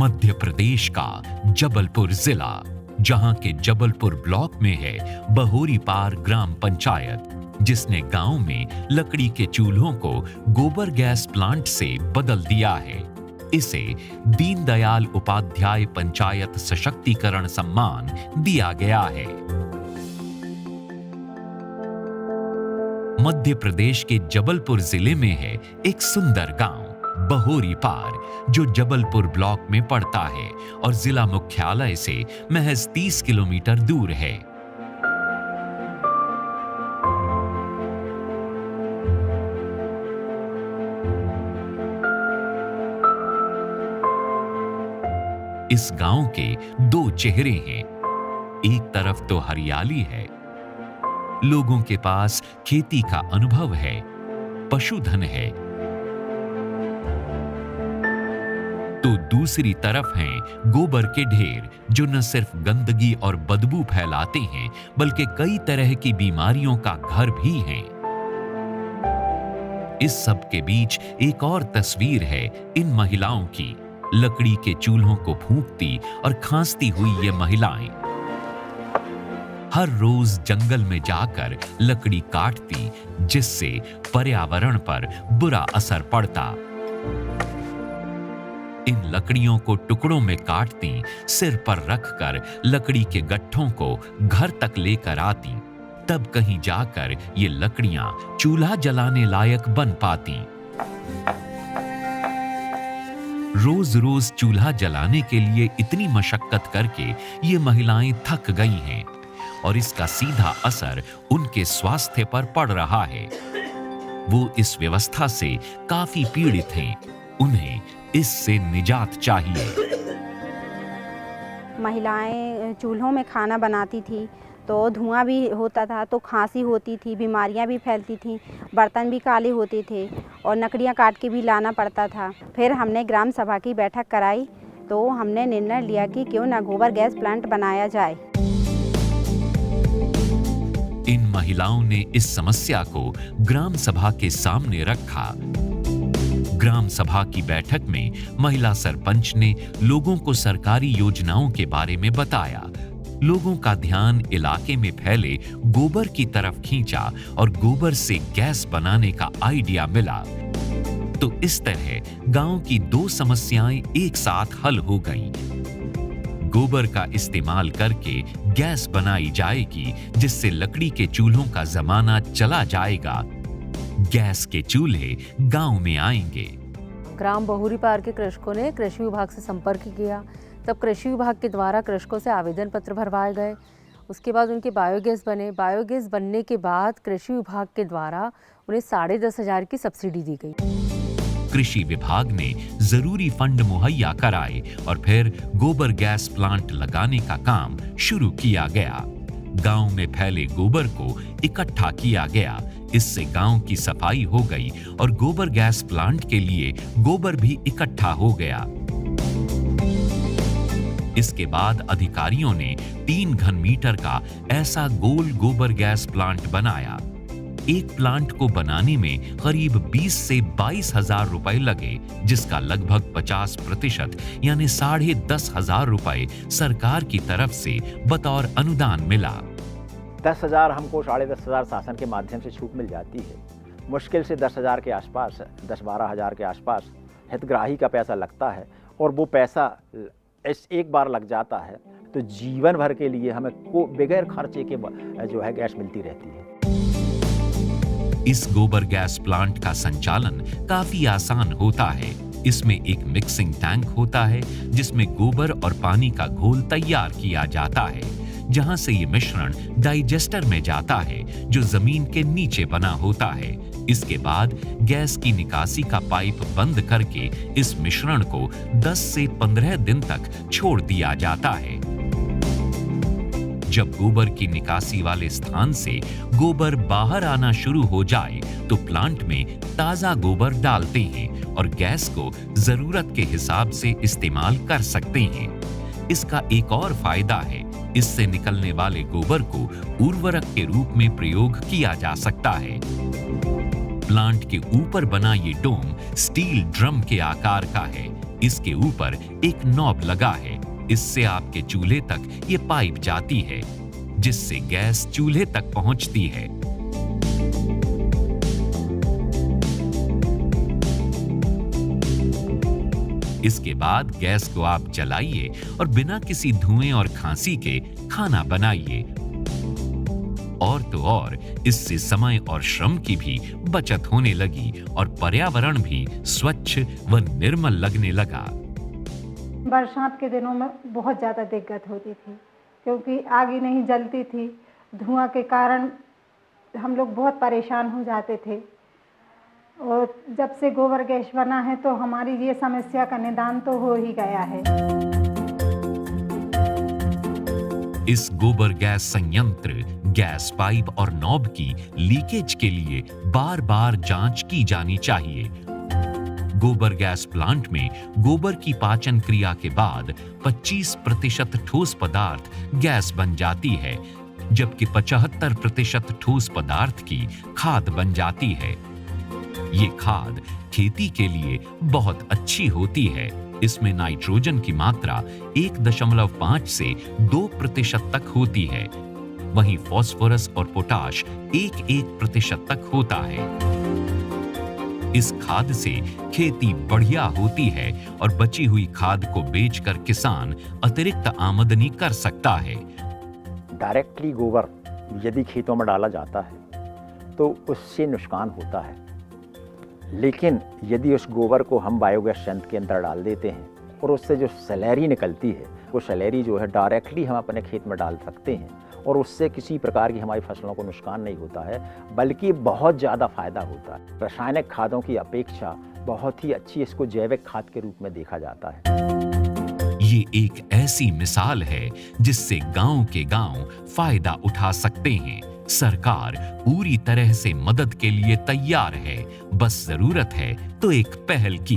मध्य प्रदेश का जबलपुर जिला, जहां के जबलपुर ब्लॉक में है बहोरी पार ग्राम पंचायत, जिसने गांव में लकड़ी के चूल्हों को गोबर गैस प्लांट से बदल दिया है। इसे दीनदयाल उपाध्याय पंचायत सशक्तिकरण सम्मान दिया गया है। मध्य प्रदेश के जबलपुर जिले में है एक सुंदर गांव बहोरी पार, जो जबलपुर ब्लॉक में पड़ता है और जिला मुख्यालय से महज 30 किलोमीटर दूर है। इस गांव के दो चेहरे हैं। एक तरफ तो हरियाली है, लोगों के पास खेती का अनुभव है, पशुधन है, तो दूसरी तरफ हैं गोबर के ढेर, जो न सिर्फ गंदगी और बदबू फैलाते हैं, बल्कि कई तरह की बीमारियों का घर भी हैं। इस सब के बीच एक और तस्वीर है इन महिलाओं की। लकड़ी के चूल्हों को फूंकती और खांसती हुई ये महिलाएं हर रोज जंगल में जाकर लकड़ी काटती, जिससे पर्यावरण पर बुरा असर पड़ता। इन लकड़ियों को टुकड़ों में काटती, सिर पर रखकर लकड़ी के गट्ठों को घर तक लेकर आती, तब कहीं जाकर ये लकड़ियां चूल्हा जलाने लायक बन पाती। रोज रोज चूल्हा जलाने के लिए इतनी मशक्कत करके ये महिलाएं थक गई हैं और इसका सीधा असर उनके स्वास्थ्य पर पड़ रहा है। वो इस व्यवस्था से काफी पीड़ित हैं। उन्हें इससे निजात चाहिए। महिलाएं चूल्हों में खाना बनाती थी तो धुआं भी होता था, तो खांसी होती थी, बीमारियां भी फैलती थीं, बर्तन भी काले होते थे और लकड़ियां काट के भी लाना पड़ता था। फिर हमने ग्राम सभा की बैठक कराई तो हमने निर्णय लिया कि क्यों ना गोबर गैस प्लांट बनाया जाए। इन महिलाओं ने इस समस्या को ग्राम सभा के सामने रखा। ग्राम सभा की बैठक में महिला सरपंच ने लोगों को सरकारी योजनाओं के बारे में बताया। लोगों का ध्यान इलाके में फैले गोबर की तरफ खींचा और गोबर से गैस बनाने का आइडिया मिला। तो इस तरह गांव की दो समस्याएं एक साथ हल हो गईं। गोबर का इस्तेमाल करके गैस बनाई जाएगी, जिससे लकड़ी के चूल्हों का जमाना चला जाएगा। गैस के चूल्हे गांव में आएंगे। ग्राम बहोरी पार के कृषकों ने कृषि विभाग से संपर्क किया। तब कृषि विभाग के द्वारा कृषकों से आवेदन पत्र भरवाए गए। उसके बाद उनके बायोगैस बने। बायोगैस बनने के बाद कृषि विभाग के द्वारा उन्हें 10,500 की सब्सिडी दी गई। कृषि विभाग ने जरूरी फंड मुहैया कराए और फिर गोबर गैस प्लांट लगाने का काम शुरू किया गया। गांव में फैले गोबर को इकट्ठा किया गया। इससे गांव की सफाई हो गई और गोबर गैस प्लांट के लिए गोबर भी इकट्ठा हो गया। इसके बाद अधिकारियों ने 3 घन मीटर का ऐसा गोल गोबर गैस प्लांट बनाया। एक प्लांट को बनाने में करीब 20 से 22,000 रुपए लगे, जिसका लगभग 50% यानी 10,500 रुपए सरकार की तरफ से बतौर अनुदान मिला। 10,000 हमको 10,500 शासन के माध्यम से छूट मिल जाती है। मुश्किल से 10,000 के आसपास, 10-12,000 के आसपास हितग्राही का पैसा लगता है और वो पैसा एक बार लग जाता है तो जीवन भर के लिए हमें बगैर खर्चे के जो है गैस मिलती रहती है। इस गोबर गैस प्लांट का संचालन काफी आसान होता है। इसमें एक मिक्सिंग टैंक होता है, जिसमें गोबर और पानी का घोल तैयार किया जाता है, जहां से ये मिश्रण डाइजेस्टर में जाता है, जो जमीन के नीचे बना होता है। इसके बाद गैस की निकासी का पाइप बंद करके इस मिश्रण को 10 से 15 दिन तक छोड़ दिया जाता है। जब गोबर की निकासी वाले स्थान से गोबर बाहर आना शुरू हो जाए तो प्लांट में ताजा गोबर डालते हैं और गैस को जरूरत के हिसाब से इस्तेमाल कर सकते हैं। इसका एक और फायदा है, इससे निकलने वाले गोबर को उर्वरक के रूप में प्रयोग किया जा सकता है। प्लांट के ऊपर बना ये डोम स्टील ड्रम के आकार का है। इसके ऊपर एक नॉब लगा है। इससे आपके चूल्हे तक ये पाइप जाती है, जिससे गैस चूल्हे तक पहुंचती है। इसके बाद गैस को आप जलाइए और बिना किसी धुएं और खांसी के खाना बनाइए। और तो और इससे समय और श्रम की भी बचत होने लगी और पर्यावरण भी स्वच्छ व निर्मल लगने लगा। बरसात के दिनों में बहुत ज़्यादा दिक्कत होती थी, क्योंकि आग ही नहीं जलती थी। धुआं के कारण हम लोग बहुत परेशान हो जाते थे। और जब से गोबर गैस बना है तो हमारी ये समस्या का निदान तो हो ही गया है। इस गोबर गैस संयंत्र, गैस पाइप और नॉब की लीकेज के लिए बार बार जांच की जानी चाहिए। गोबर गैस प्लांट में गोबर की पाचन क्रिया के बाद 25% ठोस पदार्थ गैस बन जाती है, जबकि 75% ठोस पदार्थ की खाद बन जाती है। ये खाद खेती के लिए बहुत अच्छी होती है। इसमें नाइट्रोजन की मात्रा 1.5 से 2% तक होती है। वहीं फास्फोरस और पोटाश 1% तक होता है। इस खाद से खेती बढ़िया होती है और बची हुई खाद को बेचकर किसान अतिरिक्त आमदनी कर सकता है। डायरेक्टली गोबर यदि खेतों में डाला जाता है तो उससे नुकसान होता है, लेकिन यदि उस गोबर को हम बायोगैस संयंत्र के अंदर डाल देते हैं और उससे जो सैलेरी निकलती है, वो सैलेरी जो है डायरेक्टली हम अपने खेत में डाल सकते हैं और उससे किसी प्रकार की हमारी फसलों को नुकसान नहीं होता है, बल्कि बहुत ज़्यादा फायदा होता है। रासायनिक खादों की अपेक्षा बहुत ही अच्छी इसको जैविक खाद के रूप में देखा जाता है। ये एक ऐसी मिसाल है जिससे गांव के गांव फायदा उठा सकते हैं। सरकार पूरी तरह से मदद के लिए तैयार है, बस जरूरत है तो एक पहल की।